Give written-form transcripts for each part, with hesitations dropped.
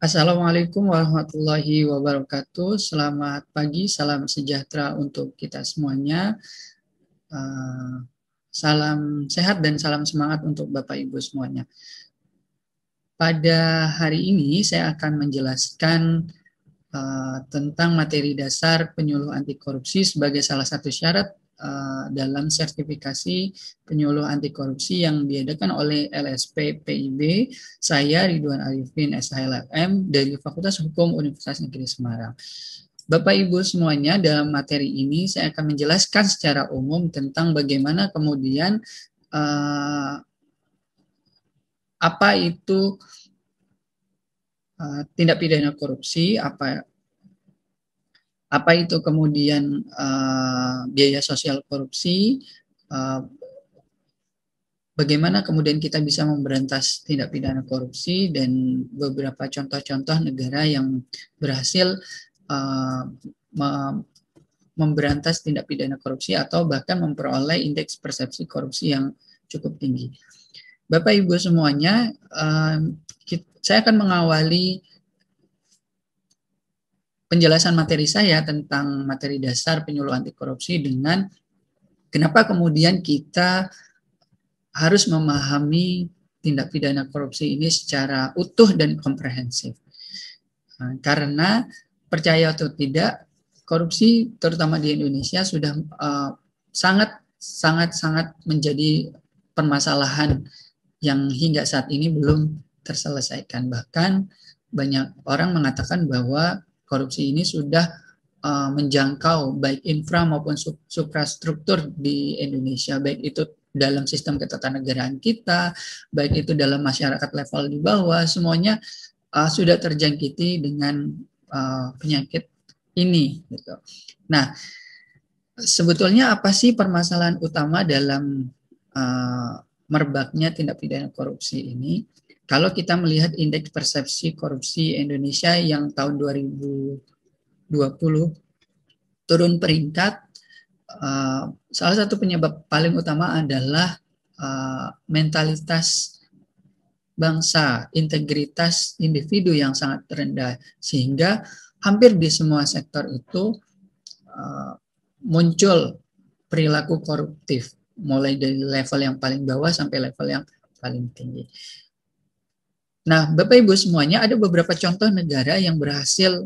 Assalamualaikum warahmatullahi wabarakatuh. Selamat pagi, salam sejahtera untuk kita semuanya. Salam sehat dan salam semangat untuk Bapak Ibu semuanya. Pada hari ini saya akan menjelaskan tentang materi dasar penyuluh anti korupsi sebagai salah satu syarat dalam sertifikasi penyuluh anti korupsi yang diadakan oleh LSP PIB. Saya Ridwan Arifin SHLM dari Fakultas Hukum Universitas Negeri Semarang. Bapak Ibu semuanya, dalam materi ini saya akan menjelaskan secara umum tentang bagaimana kemudian apa itu tindak pidana korupsi, apa itu kemudian biaya sosial korupsi, bagaimana kemudian kita bisa memberantas tindak pidana korupsi, dan beberapa contoh-contoh negara yang berhasil memberantas tindak pidana korupsi atau bahkan memperoleh indeks persepsi korupsi yang cukup tinggi. Bapak Ibu semuanya, saya akan mengawali penjelasan materi saya tentang materi dasar penyuluh anti korupsi dengan kenapa kemudian kita harus memahami tindak pidana korupsi ini secara utuh dan komprehensif. Karena percaya atau tidak, korupsi terutama di Indonesia sudah sangat menjadi permasalahan yang hingga saat ini belum terselesaikan. Bahkan banyak orang mengatakan bahwa korupsi ini sudah menjangkau baik infra maupun suprastruktur di Indonesia, baik itu dalam sistem ketatanegaraan kita, baik itu dalam masyarakat level di bawah, semuanya sudah terjangkiti dengan penyakit ini. Gitu. Nah, sebetulnya apa sih permasalahan utama dalam merebaknya tindak pidana korupsi ini? Kalau kita melihat indeks persepsi korupsi Indonesia yang tahun 2020 turun peringkat, salah satu penyebab paling utama adalah mentalitas bangsa, integritas individu yang sangat rendah, sehingga hampir di semua sektor itu muncul perilaku koruptif, mulai dari level yang paling bawah sampai level yang paling tinggi. Nah, Bapak Ibu semuanya, ada beberapa contoh negara yang berhasil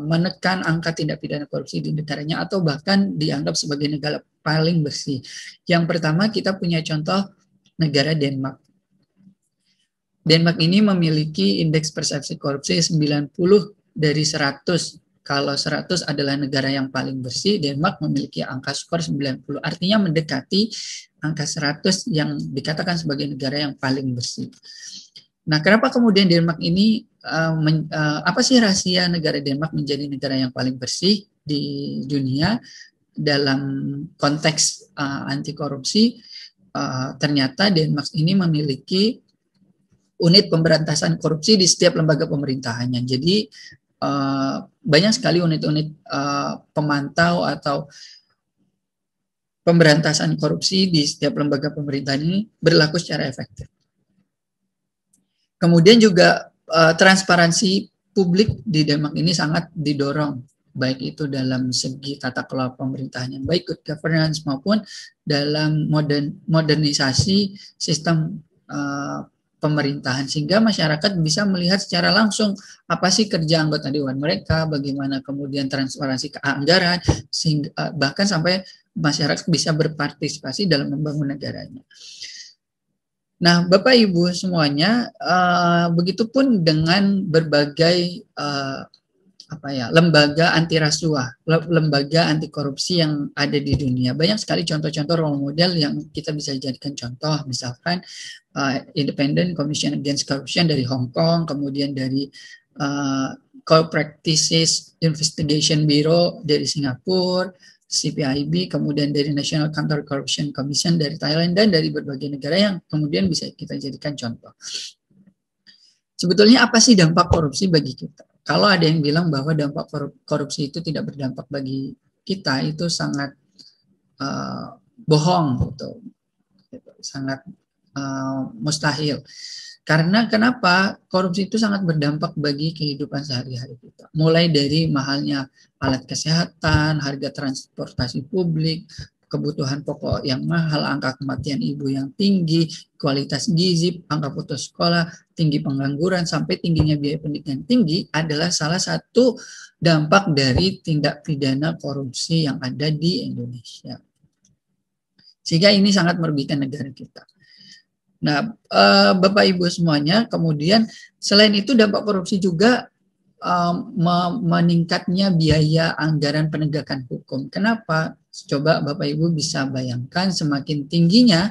menekan angka tindak pidana korupsi di negaranya atau bahkan dianggap sebagai negara paling bersih. Yang pertama, kita punya contoh negara Denmark. Denmark ini memiliki indeks persepsi korupsi 90 dari 100. Kalau 100 adalah negara yang paling bersih, Denmark memiliki angka skor 90. Artinya mendekati angka 100 yang dikatakan sebagai negara yang paling bersih. Nah, kenapa kemudian Denmark ini, apa sih rahasia negara Denmark menjadi negara yang paling bersih di dunia dalam konteks anti korupsi? Ternyata Denmark ini memiliki unit pemberantasan korupsi di setiap lembaga pemerintahannya. Jadi banyak sekali unit-unit pemantau atau pemberantasan korupsi di setiap lembaga pemerintahan ini berlaku secara efektif. Kemudian juga transparansi publik di Denmark ini sangat didorong, baik itu dalam segi tata kelola pemerintahan yang baik, good governance, maupun dalam modernisasi sistem pemerintahan, sehingga masyarakat bisa melihat secara langsung apa sih kerja anggota dewan mereka, bagaimana kemudian transparansi anggaran, sehingga bahkan sampai masyarakat bisa berpartisipasi dalam membangun negaranya. Nah, Bapak Ibu semuanya, begitupun dengan berbagai lembaga anti rasuah, lembaga anti korupsi yang ada di dunia. Banyak sekali contoh-contoh role model yang kita bisa jadikan contoh, misalkan Independent Commission Against Corruption dari Hong Kong, kemudian dari Corrupt Practices Investigation Bureau dari Singapura, CPIB, kemudian dari National Counter Corruption Commission dari Thailand, dan dari berbagai negara yang kemudian bisa kita jadikan contoh. Sebetulnya apa sih dampak korupsi bagi kita? Kalau ada yang bilang bahwa dampak korupsi itu tidak berdampak bagi kita, itu sangat bohong, gitu. Sangat mustahil. Karena kenapa? Korupsi itu sangat berdampak bagi kehidupan sehari-hari kita. Mulai dari mahalnya alat kesehatan, harga transportasi publik, kebutuhan pokok yang mahal, angka kematian ibu yang tinggi, kualitas gizi, angka putus sekolah, tinggi pengangguran, sampai tingginya biaya pendidikan tinggi adalah salah satu dampak dari tindak pidana korupsi yang ada di Indonesia. Sehingga ini sangat merugikan negara kita. Nah, Bapak Ibu semuanya, kemudian selain itu dampak korupsi juga meningkatnya biaya anggaran penegakan hukum. Kenapa? Coba Bapak Ibu bisa bayangkan, semakin tingginya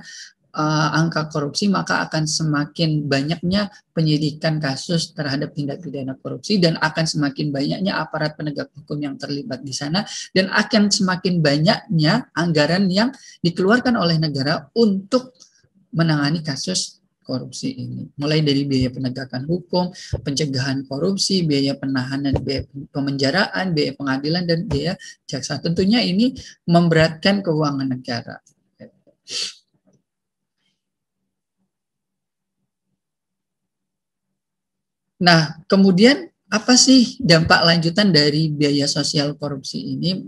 angka korupsi, maka akan semakin banyaknya penyidikan kasus terhadap tindak pidana korupsi, dan akan semakin banyaknya aparat penegak hukum yang terlibat di sana, dan akan semakin banyaknya anggaran yang dikeluarkan oleh negara untuk menangani kasus korupsi ini. Mulai dari biaya penegakan hukum, pencegahan korupsi, biaya penahanan, biaya pemenjaraan, biaya pengadilan, dan biaya jaksa. Tentunya ini memberatkan keuangan negara. Nah, kemudian apa sih dampak lanjutan dari biaya sosial korupsi ini?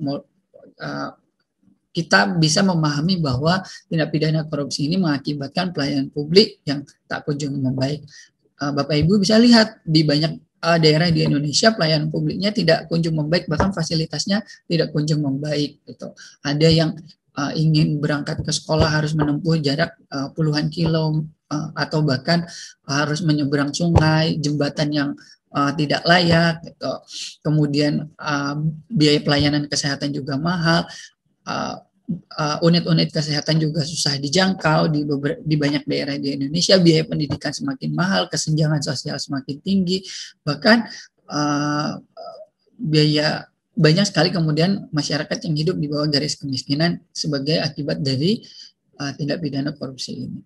Kita bisa memahami bahwa tindak pidana korupsi ini mengakibatkan pelayanan publik yang tak kunjung membaik. Bapak Ibu bisa lihat di banyak daerah di Indonesia pelayanan publiknya tidak kunjung membaik, bahkan fasilitasnya tidak kunjung membaik. Gitu. Ada yang ingin berangkat ke sekolah harus menempuh jarak puluhan kilo, atau bahkan harus menyeberang sungai, jembatan yang tidak layak. Gitu. Kemudian biaya pelayanan kesehatan juga mahal. Unit-unit kesehatan juga susah dijangkau di banyak daerah di Indonesia. Biaya pendidikan semakin mahal, kesenjangan sosial semakin tinggi, bahkan biaya banyak sekali kemudian masyarakat yang hidup di bawah garis kemiskinan sebagai akibat dari tindak pidana korupsi ini.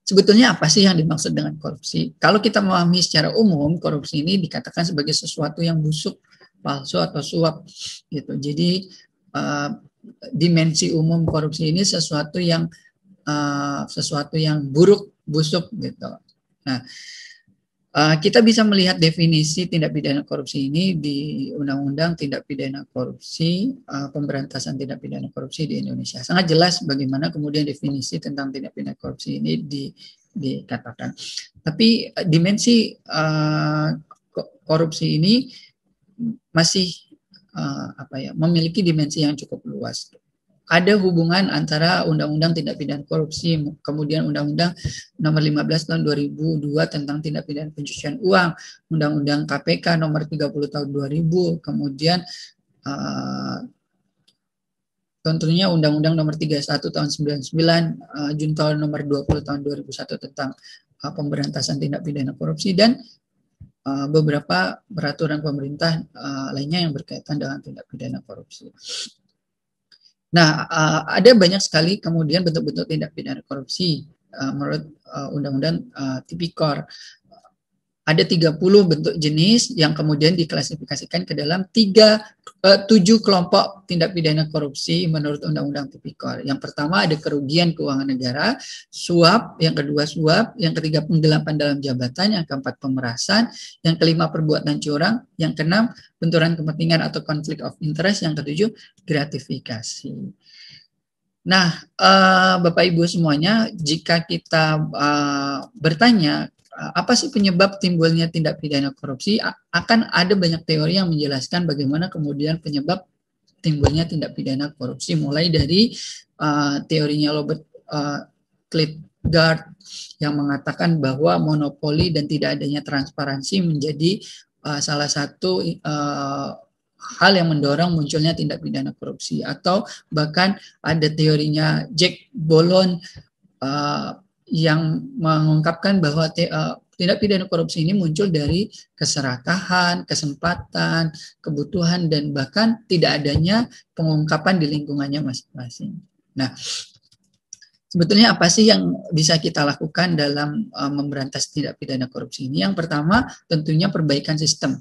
Sebetulnya apa sih yang dimaksud dengan korupsi? Kalau kita memahami secara umum, korupsi ini dikatakan sebagai sesuatu yang busuk, palsu, atau suap. Gitu. Jadi dimensi umum korupsi ini sesuatu yang buruk, busuk gitu. Nah, kita bisa melihat definisi tindak pidana korupsi ini di Undang-Undang Tindak Pidana Korupsi, Pemberantasan Tindak Pidana Korupsi di Indonesia. Sangat jelas bagaimana kemudian definisi tentang tindak pidana korupsi ini dikatakan. Tapi dimensi korupsi ini masih memiliki dimensi yang cukup luas. Ada hubungan antara Undang-Undang Tindak Pidana Korupsi, kemudian Undang-Undang Nomor 15 Tahun 2002 tentang Tindak Pidana Pencucian Uang, Undang-Undang KPK Nomor 30 Tahun 2000, kemudian tentunya Undang-Undang Nomor 31 Tahun 99, Junto Nomor 20 Tahun 2001 tentang pemberantasan tindak pidana korupsi, dan beberapa peraturan pemerintah lainnya yang berkaitan dengan tindak pidana korupsi. Nah, ada banyak sekali kemudian bentuk-bentuk tindak pidana korupsi menurut Undang-Undang Tipikor. Ada 30 bentuk jenis yang kemudian diklasifikasikan ke dalam 7 kelompok tindak pidana korupsi menurut Undang-Undang Tipikor. Yang pertama ada kerugian keuangan negara, suap, yang kedua suap, yang ketiga penggelapan dalam jabatan, yang keempat pemerasan, yang kelima perbuatan curang, yang keenam benturan kepentingan atau conflict of interest, yang ketujuh gratifikasi. Nah, Bapak Ibu semuanya, jika kita bertanya apa sih penyebab timbulnya tindak pidana korupsi, akan ada banyak teori yang menjelaskan bagaimana kemudian penyebab timbulnya tindak pidana korupsi, mulai dari teorinya Robert Klitgard yang mengatakan bahwa monopoli dan tidak adanya transparansi menjadi salah satu hal yang mendorong munculnya tindak pidana korupsi, atau bahkan ada teorinya Jack Bolon yang mengungkapkan bahwa tindak pidana korupsi ini muncul dari keserakahan, kesempatan, kebutuhan, dan bahkan tidak adanya pengungkapan di lingkungannya masing-masing. Nah, sebetulnya apa sih yang bisa kita lakukan dalam memberantas tindak pidana korupsi ini? Yang pertama, tentunya perbaikan sistem.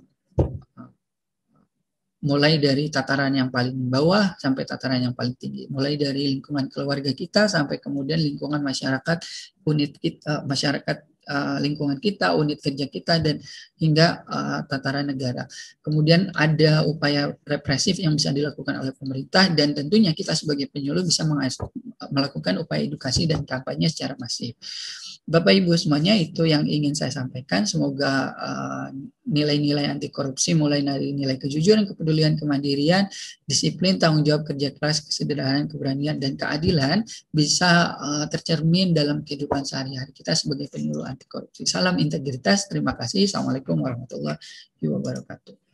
mulai dari tataran yang paling bawah sampai tataran yang paling tinggi, mulai dari lingkungan keluarga kita sampai kemudian lingkungan masyarakat, unit kita, masyarakat lingkungan kita, unit kerja kita, dan hingga tataran negara. Kemudian ada upaya represif yang bisa dilakukan oleh pemerintah, dan tentunya kita sebagai penyuluh bisa melakukan upaya edukasi dan kampanye secara masif. Bapak Ibu semuanya, itu yang ingin saya sampaikan. Semoga nilai-nilai anti korupsi mulai dari nilai kejujuran, kepedulian, kemandirian, disiplin, tanggung jawab, kerja keras, kesederhanaan, keberanian, dan keadilan bisa tercermin dalam kehidupan sehari-hari kita sebagai penyuluh anti korupsi. Salam integritas, terima kasih. Assalamualaikum warahmatullahi wabarakatuh.